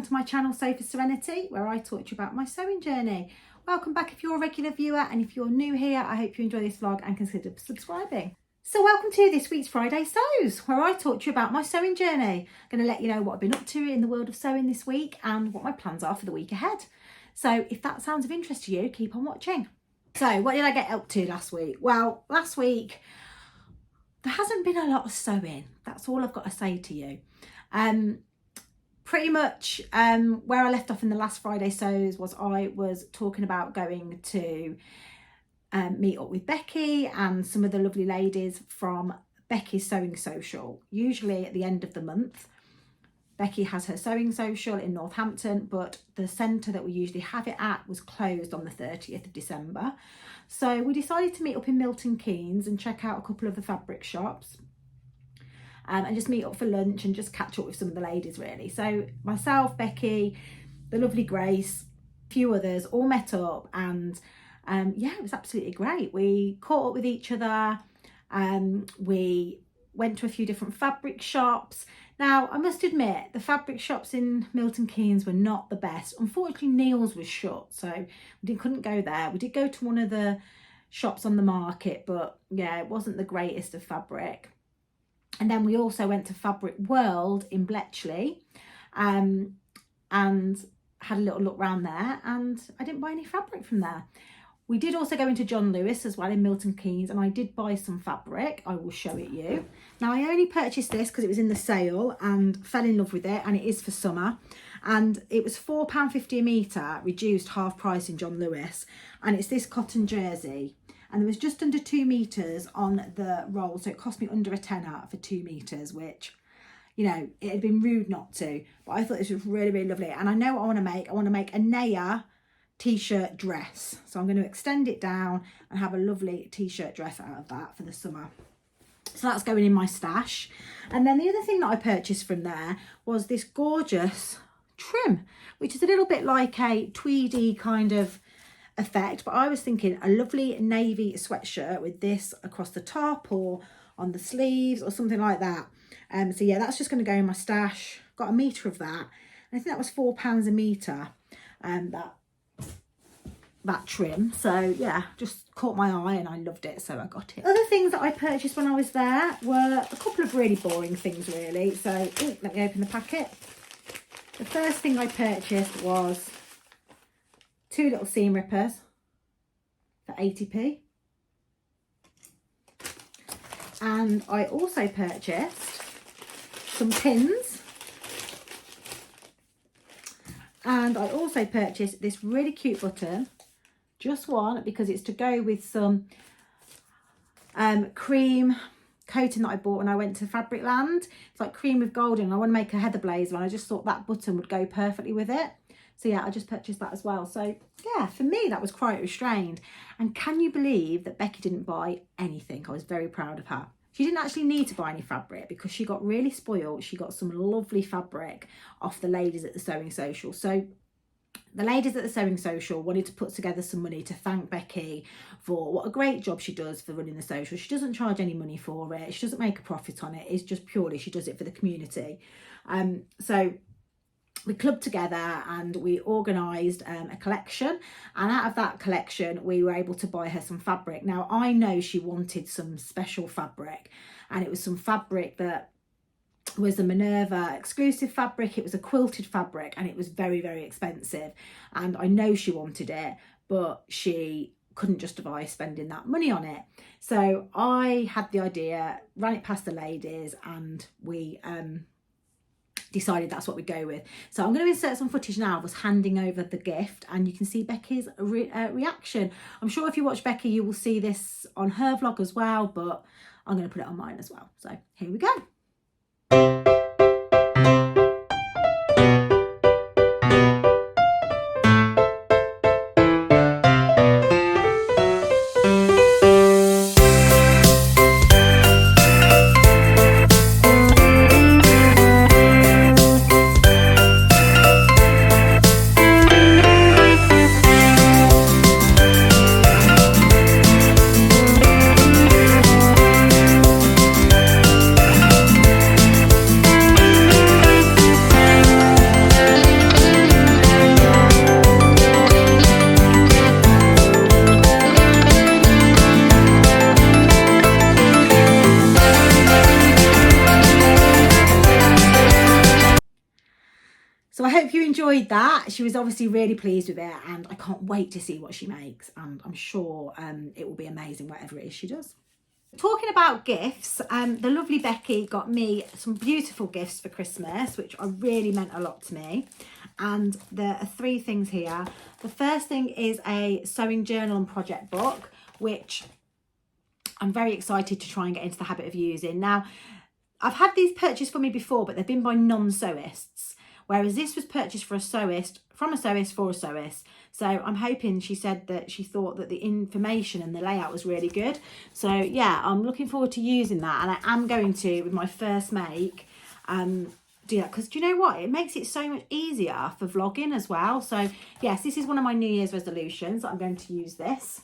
welcome to my channel Sew for Serenity, where I talk to you about my sewing journey. Welcome back if you're a regular viewer, and if you're new here, I hope you enjoy this vlog and consider subscribing. So welcome to this week's Friday Sews, where I talk to you about my sewing journey. I'm going to let you know what I've been up to in the world of sewing this week and what my plans are for the week ahead. So if that sounds of interest to you, keep on watching. So what did I get up to last week? Well, last week there hasn't been a lot of sewing. That's all I've got to say to you. Pretty much where I left off in the last Friday Sews was I was talking about going to meet up with Becky and some of the lovely ladies from Becky's Sewing Social. Usually at the end of the month, Becky has her sewing social in Northampton, but the centre that we usually have it at was closed on the 30th of December. So we decided to meet up in Milton Keynes and check out a couple of the fabric shops. And just meet up for lunch and just catch up with some of the ladies really. So myself, Becky, the lovely Grace, a few others all met up, and yeah, it was absolutely great. We caught up with each other, we went to a few different fabric shops. Now I must admit the fabric shops in Milton Keynes were not the best. Unfortunately Neil's was shut, so we couldn't go there. We did go to one of the shops on the market, but yeah, it wasn't the greatest of fabric. And then we also went to Fabric World in Bletchley and had a little look around there, and I didn't buy any fabric from there. We did also go into John Lewis as well in Milton Keynes, and I did buy some fabric. I will show it you. Now I only purchased this because it was in the sale and fell in love with it, and it is for summer. And it was £4.50 a metre, reduced half price in John Lewis, and it's this cotton jersey. And there was just under 2 meters on the roll, so it cost me under a tenner for 2 meters, which, you know, it had been rude not to, but I thought this was really, really lovely. And I know what I want to make. I want to make a Naya t-shirt dress. So I'm going to extend it down and have a lovely t-shirt dress out of that for the summer. So that's going in my stash. And then the other thing that I purchased from there was this gorgeous trim, which is a little bit like a tweedy kind of effect, but I was thinking a lovely navy sweatshirt with this across the top or on the sleeves or something like that. So yeah, that's just going to go in my stash. Got a metre of that, and I think that was £4 a metre, that trim. So yeah, just caught my eye and I loved it, so I got it. Other things that I purchased when I was there were a couple of really boring things really. So let me open the packet. The first thing I purchased was 2 little seam rippers for 80p. And I also purchased some pins. And I also purchased this really cute button, just one, because it's to go with some cream coating that I bought when I went to Fabricland. It's like cream with gold in. I want to make a heather blazer, and I just thought that button would go perfectly with it. So yeah, I just purchased that as well. So yeah, for me, that was quite restrained. And can you believe that Becky didn't buy anything? I was very proud of her. She didn't actually need to buy any fabric because she got really spoiled. She got some lovely fabric off the ladies at the Sewing Social. So the ladies at the Sewing Social wanted to put together some money to thank Becky for what a great job she does for running the social. She doesn't charge any money for it. She doesn't make a profit on it. It's just purely she does it for the community. So we clubbed together and we organised a collection, and out of that collection we were able to buy her some fabric. Now I know she wanted some special fabric, and it was some fabric that was a Minerva exclusive fabric. It was a quilted fabric, and it was very, very expensive, and I know she wanted it, but she couldn't justify spending that money on it. So I had the idea, ran it past the ladies, and we decided that's what we'd go with. So I'm going to insert some footage now of us handing over the gift, and you can see Becky's reaction. I'm sure if you watch Becky you will see this on her vlog as well, but I'm going to put it on mine as well. So here we go. hope you enjoyed that. She was obviously really pleased with it, and I can't wait to see what she makes, and I'm sure it will be amazing whatever it is she does. Talking about gifts, the lovely Becky got me some beautiful gifts for Christmas, which really meant a lot to me. And there are 3 things here. The first thing is a sewing journal and project book, which I'm very excited to try and get into the habit of using. Now, I've had these purchased for me before, but they've been by non-sewists, whereas this was purchased for a sewist, from a sewist for a sewist. So I'm hoping, she said that she thought that the information and the layout was really good. So yeah, I'm looking forward to using that, and I am going to, with my first make, do that, because do you know what, it makes it so much easier for vlogging as well. So yes, this is one of my New Year's resolutions, that I'm going to use this.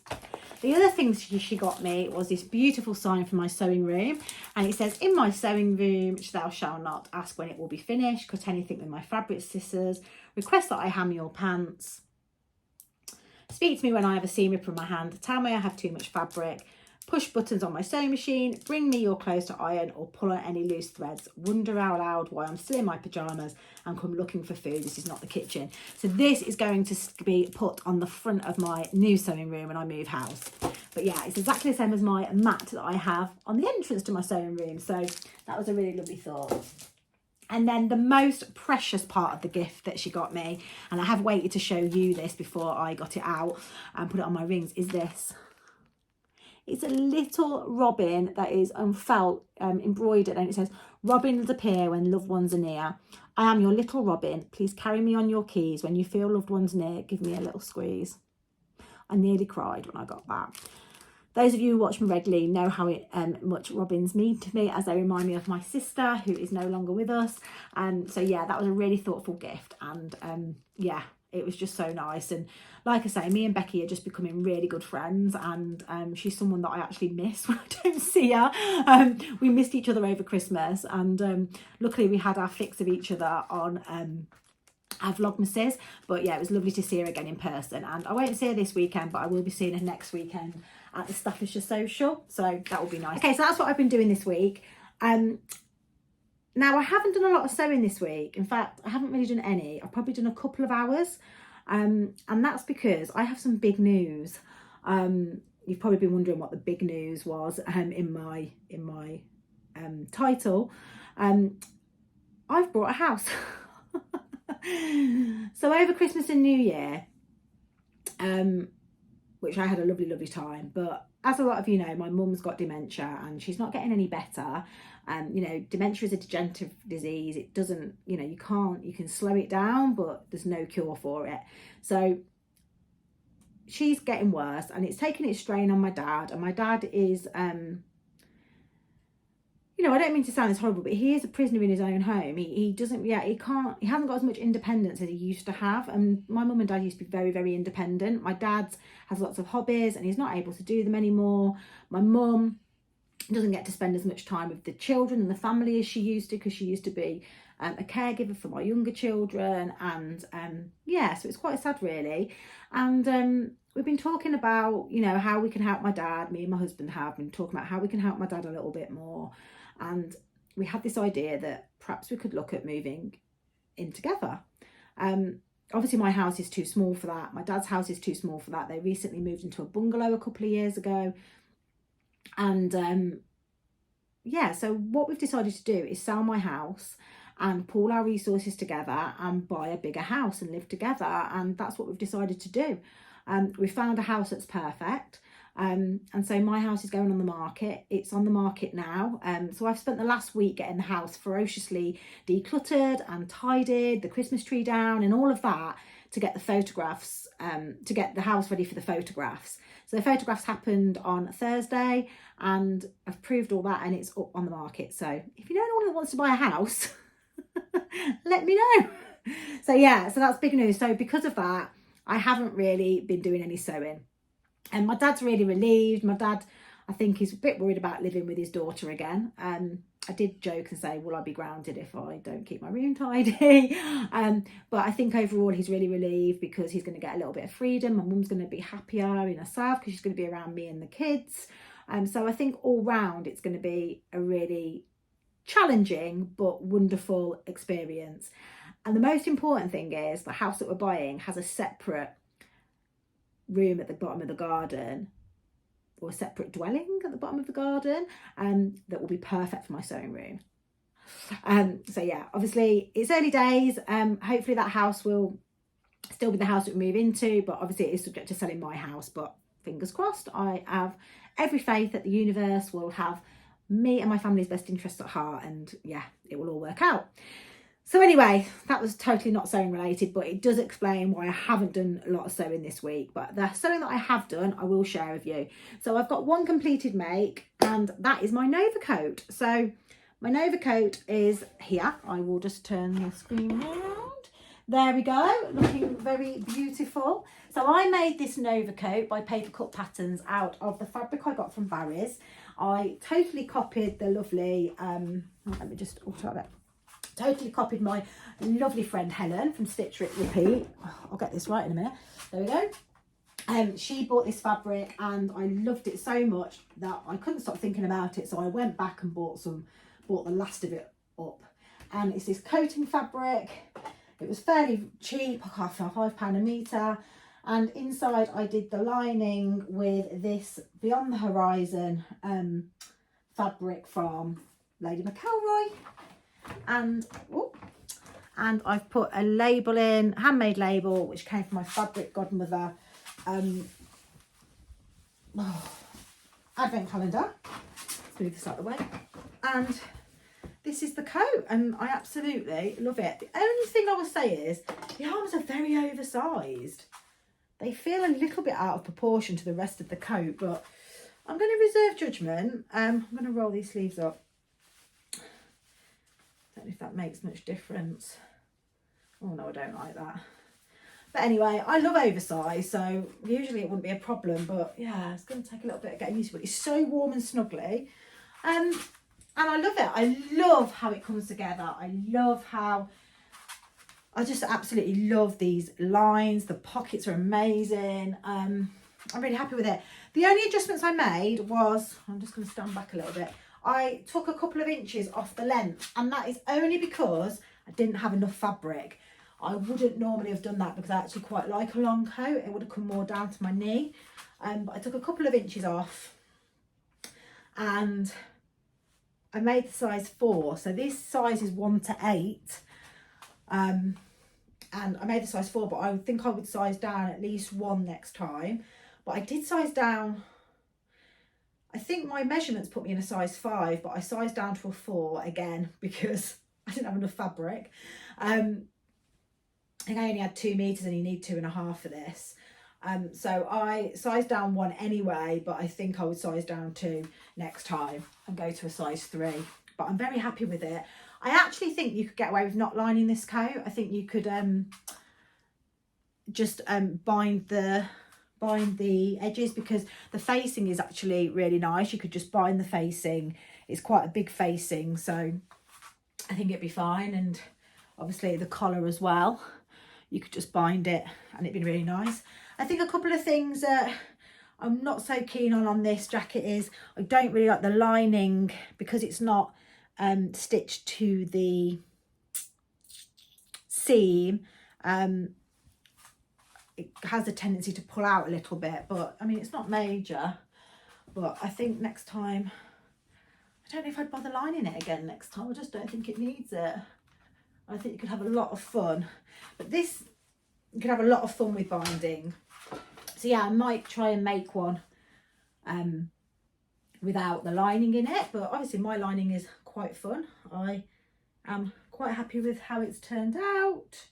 The other thing she got me was this beautiful sign for my sewing room, and it says, "In my sewing room, thou shalt not ask when it will be finished, cut anything with my fabric scissors, request that I hem your pants, speak to me when I have a seam ripper in my hand, tell me I have too much fabric, push buttons on my sewing machine, bring me your clothes to iron, or pull on any loose threads, wonder out loud why I'm still in my pyjamas, and come looking for food. This is not the kitchen." So this is going to be put on the front of my new sewing room when I move house. But yeah, it's exactly the same as my mat that I have on the entrance to my sewing room. So that was a really lovely thought. And then the most precious part of the gift that she got me, and I have waited to show you this before I got it out and put it on my rings, is this. It's a little robin that is felt, embroidered, and it says, "Robins appear when loved ones are near. I am your little robin. Please carry me on your keys. When you feel loved ones near, give me a little squeeze." I nearly cried when I got that. Those of you who watch me regularly know how much robins mean to me, as they remind me of my sister, who is no longer with us. And so yeah, that was a really thoughtful gift, and yeah, it was just so nice. And like I say, me and Becky are just becoming really good friends, and she's someone that I actually miss when I don't see her. We missed each other over Christmas, and luckily we had our fix of each other on our Vlogmases. But yeah, it was lovely to see her again in person, and I won't see her this weekend, but I will be seeing her next weekend at the Staffordshire Social, so that will be nice. Okay, so that's what I've been doing this week. Now, I haven't done a lot of sewing this week. In fact, I haven't really done any. I've probably done a couple of hours, and that's because I have some big news. You've probably been wondering what the big news was in my title. I've bought a house. So over Christmas and New Year, which I had a lovely time, but as a lot of you know, my mum's got dementia and she's not getting any better. You know, dementia is a degenerative disease. It doesn't, you know, you can slow it down, but there's no cure for it. So she's getting worse, and it's taking its strain on my dad, and my dad is you know, I don't mean to sound this horrible, but he is a prisoner in his own home. He hasn't got as much independence as he used to have. And my mum and dad used to be very independent. My dad has lots of hobbies and he's not able to do them anymore. My mum doesn't get to spend as much time with the children and the family as she used to, because she used to be a caregiver for my younger children. And yeah, so it's quite sad really. And we've been talking about, you know, how we can help my dad. Me and my husband have been talking about how we can help my dad a little bit more. And we had this idea that perhaps we could look at moving in together. Obviously my house is too small for that. My dad's house is too small for that. They recently moved into a bungalow a couple of years ago. And yeah, so what we've decided to do is sell my house and pool our resources together and buy a bigger house and live together. And that's what we've decided to do. We found a house that's perfect. And so my house is going on the market. It's on the market now. So I've spent the last week getting the house ferociously decluttered and tidied, the Christmas tree down and all of that, to get the photographs, to get the house ready for the photographs. So the photographs happened on Thursday, and I've proved all that, and it's up on the market. So if you know anyone that wants to buy a house, let me know. So yeah, so that's big news. So because of that, I haven't really been doing any sewing. And my dad's really relieved. My dad, I think, he's a bit worried about living with his daughter again. I did joke and say, will I be grounded if I don't keep my room tidy? But I think overall he's really relieved, because he's going to get a little bit of freedom. My mum's going to be happier in herself because she's going to be around me and the kids. So I think all round it's going to be a really challenging but wonderful experience. And the most important thing is the house that we're buying has a separate room at the bottom of the garden, or a separate dwelling at the bottom of the garden, that will be perfect for my sewing room. So yeah, obviously it's early days. Hopefully that house will still be the house that we move into, but obviously it is subject to selling my house. But fingers crossed, I have every faith that the universe will have me and my family's best interests at heart, and yeah, it will all work out. So anyway, that was totally not sewing related, but it does explain why I haven't done a lot of sewing this week. But the sewing that I have done, I will share with you. So I've got one completed make, and that is my Nova coat. So my Nova coat is here. I will just turn the screen around. There we go, looking very beautiful. So I made this Nova coat by Papercut Patterns out of the fabric I got from Barry's. I totally copied the lovely, let me just alter that. Totally copied my lovely friend Helen from Stitch Rip Repeat. Oh, I'll get this right in a minute. There we go. She bought this fabric and I loved it so much that I couldn't stop thinking about it. So I went back and bought the last of it up. And it's this coating fabric. It was fairly cheap, £5 a metre. And inside I did the lining with this Beyond the Horizon fabric from Lady McElroy. And I've put a label in, handmade label, which came from my fabric godmother advent calendar. Let's move this out of the way. And this is the coat, and I absolutely love it. The only thing I will say is the arms are very oversized. They feel a little bit out of proportion to the rest of the coat, but I'm going to reserve judgment. I'm going to roll these sleeves up. Don't know if that makes much difference. Oh no, I don't like that. But anyway, I love oversized, so usually it wouldn't be a problem, but yeah, it's going to take a little bit of getting used to it. It's so warm and snuggly. And I love it. I love how it comes together. I just absolutely love these lines. The pockets are amazing. I'm really happy with it. The only adjustments I made was, I'm just going to stand back a little bit. I took a couple of inches off the length, and that is only because I didn't have enough fabric. I wouldn't normally have done that because I actually quite like a long coat. It would have come more down to my knee. But I took a couple of inches off and I made the size 4. So this size is 1 to 8. And I made the size 4, but I think I would size down at least 1 next time. But I did size down. I think my measurements put me in a size 5, but I sized down to a 4 again because I didn't have enough fabric. I think I only had 2 meters and you need 2.5 for this. So I sized down 1 anyway, but I think I would size down 2 next time and go to a size 3. But I'm very happy with it. I actually think you could get away with not lining this coat. I think you could just bind the edges, because the facing is actually really nice. You could just bind the facing. It's quite a big facing, so I think it'd be fine. And obviously the collar as well, you could just bind it and it'd be really nice. I think a couple of things that I'm not so keen on this jacket is I don't really like the lining because it's not stitched to the seam. It has a tendency to pull out a little bit, but I mean, it's not major. But I think next time, I don't know if I'd bother lining it again next time. I just don't think it needs it. I think you could have a lot of fun. But this, you could have a lot of fun with binding. So yeah, I might try and make one without the lining in it. But obviously my lining is quite fun. I am quite happy with how it's turned out.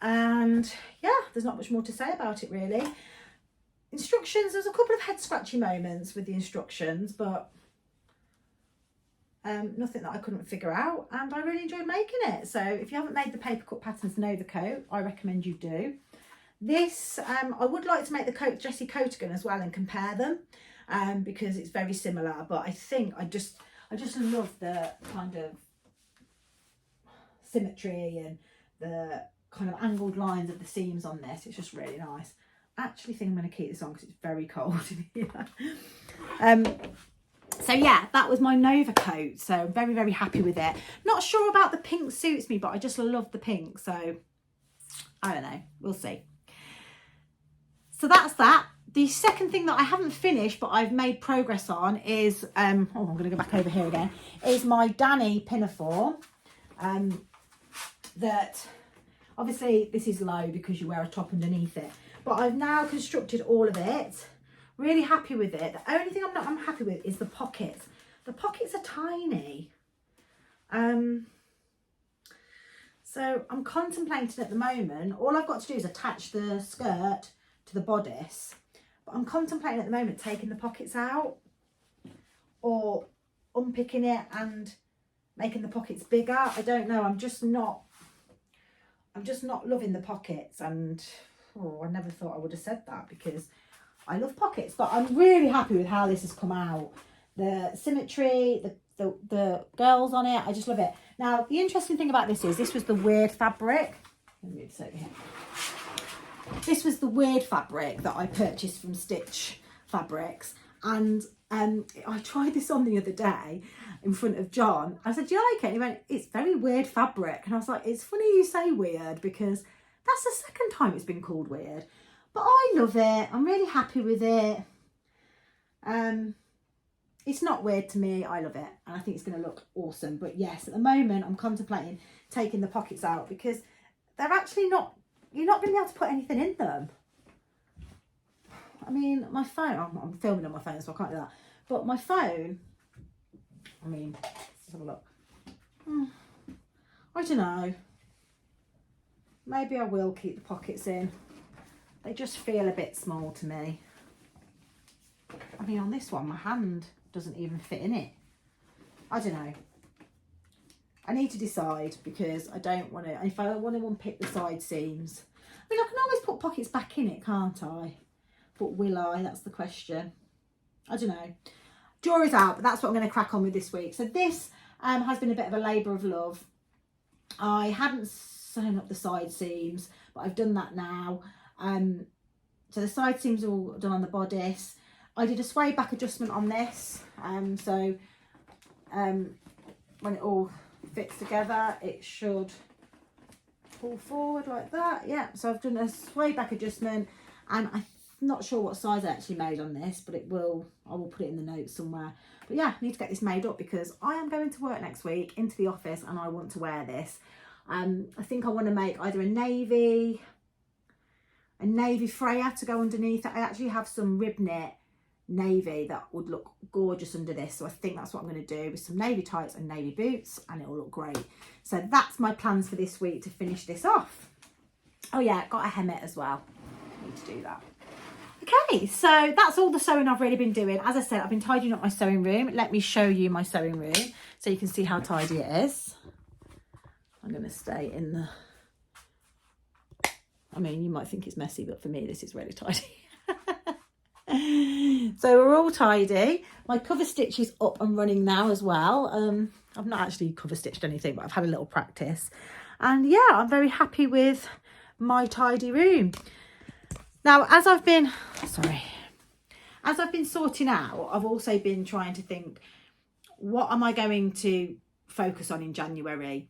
And yeah, there's not much more to say about it really. Instructions, there's a couple of head scratchy moments with the instructions, but nothing that I couldn't figure out, and I really enjoyed making it. So if you haven't made the Papercut Patterns Nova coat, I recommend you do. This, I would like to make the coat Jessie Coatigan as well and compare them, because it's very similar, but I think I just love the kind of symmetry and the kind of angled lines of the seams on this. It's just really nice. I actually think I'm going to keep this on because it's very cold in here. So So yeah, that was my Nova coat. So I'm very, very happy with it. Not sure about the pink suits me, but I just love the pink. So I don't know, we'll see. So that's that. The second thing that I haven't finished, but I've made progress on is, oh, I'm going to go back over here again, is my Dani Pinafore. That, obviously, this is low because you wear a top underneath it. But I've now constructed all of it. Really happy with it. The only thing I'm happy with is the pockets. The pockets are tiny. So I'm contemplating at the moment, all I've got to do is attach the skirt to the bodice. But I'm contemplating at the moment taking the pockets out or unpicking it and making the pockets bigger. I don't know. I'm just not loving the pockets, and I never thought I would have said that because I love pockets, but I'm really happy with how this has come out. The symmetry, the girls on it, I just love it. Now, the interesting thing about this is this was the weird fabric. Let me move this over here. This was the weird fabric that I purchased from Stitch Fabrics, and I tried this on the other day in front of John. I said, do you like it? And he went, it's very weird fabric. And I was like, it's funny you say weird because that's the second time it's been called weird. But I love it. I'm really happy with it. It's not weird to me. I love it. And I think it's going to look awesome. But yes, at the moment, I'm contemplating taking the pockets out because they're actually not, you're not going to be able to put anything in them. I mean, my phone, I'm filming on my phone, so I can't do that. But my phone, I mean, let's have a look. I don't know. Maybe I will keep the pockets in. They just feel a bit small to me. I mean, on this one, my hand doesn't even fit in it. I don't know. I need to decide because I don't want to, if I want to unpick the side seams. I mean, I can always put pockets back in it, can't I? But will I? That's the question. I don't know. Jury's out, but that's what I'm going to crack on with this week. So this has been a bit of a labour of love. I hadn't sewn up the side seams, but I've done that now. So the side seams are all done on the bodice. I did a sway back adjustment on this. So when it all fits together, it should pull forward like that. Yeah, so I've done a sway back adjustment, and I'm not sure what size I actually made on this, but I will put it in the notes somewhere. But yeah, I need to get this made up because I am going to work next week into the office and I want to wear this. I think I want to make either a navy Freya to go underneath it. I actually have some rib knit navy that would look gorgeous under this, so I think that's what I'm going to do with some navy tights and navy boots, and it will look great. So that's my plans for this week to finish this off. Oh yeah, got a hemmet as well. Need to do that. Okay, so that's all the sewing I've really been doing. As I said, I've been tidying up my sewing room. Let me show you my sewing room so you can see how tidy it is. I'm going to stay in the... I mean, you might think it's messy, but for me, this is really tidy. So we're all tidy. My cover stitch is up and running now as well. I've not actually cover stitched anything, but I've had a little practice. And yeah, I'm very happy with my tidy room. Now, as I've been sorting out, I've also been trying to think, what am I going to focus on in January?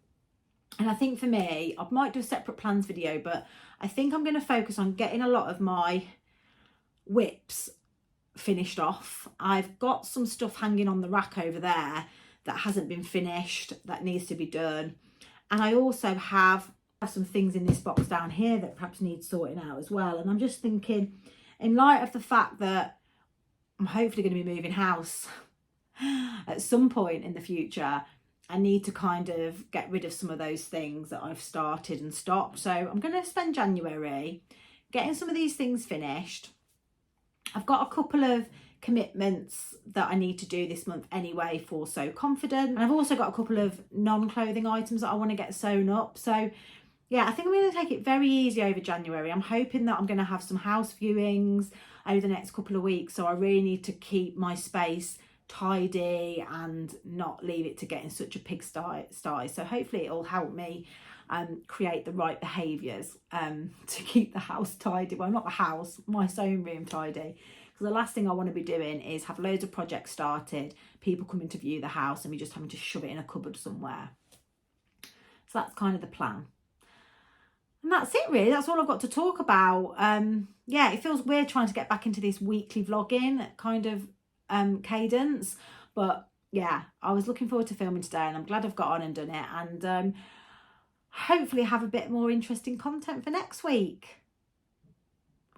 And I think for me, I might do a separate plans video, but I think I'm going to focus on getting a lot of my whips finished off. I've got some stuff hanging on the rack over there that hasn't been finished, that needs to be done. And I also have some things in this box down here that perhaps need sorting out as well. And I'm just thinking, in light of the fact that I'm hopefully going to be moving house at some point in the future, I need to kind of get rid of some of those things that I've started and stopped. So I'm going to spend January getting some of these things finished. I've got a couple of commitments that I need to do this month anyway for So Confident. And I've also got a couple of non-clothing items that I want to get sewn up. So yeah, I think I'm going to take it very easy over January. I'm hoping that I'm going to have some house viewings over the next couple of weeks. So I really need to keep my space tidy and not leave it to get in such a pigsty. So hopefully it'll help me create the right behaviours to keep the house tidy. Well, not the house, my sewing room tidy. Because because the last thing I want to be doing is have loads of projects started, people coming to view the house and me just having to shove it in a cupboard somewhere. So that's kind of the plan. And that's it really, that's all I've got to talk about. Yeah, it feels weird trying to get back into this weekly vlogging kind of cadence, but yeah, I was looking forward to filming today and I'm glad I've got on and done it, and hopefully have a bit more interesting content for next week.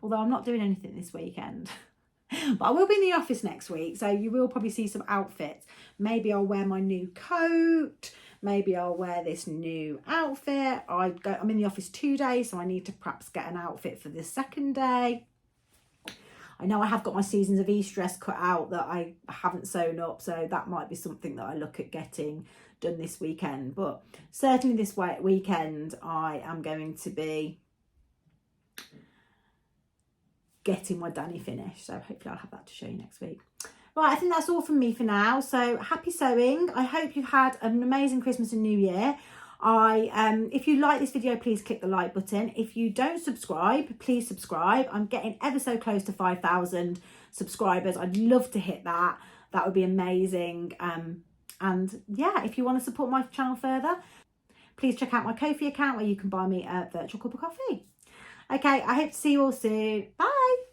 Although I'm not doing anything this weekend. But I will be in the office next week, so you will probably see some outfits. Maybe I'll wear my new coat. Maybe I'll wear this new outfit. I'm in the office 2 days, so I need to perhaps get an outfit for the second day. I know I have got my Seasons of East dress cut out that I haven't sewn up, so that might be something that I look at getting done this weekend. But certainly this weekend I am going to be getting my Dani finished, so hopefully I'll have that to show you next week. Right, I think that's all from me for now. So happy sewing. I hope you've had an amazing Christmas and New Year. If you like this video, please click the like button. If you don't subscribe, please subscribe. I'm getting ever so close to 5,000 subscribers. I'd love to hit that. That would be amazing. And yeah, if you want to support my channel further, please check out my Ko-fi account where you can buy me a virtual cup of coffee. Okay, I hope to see you all soon. Bye.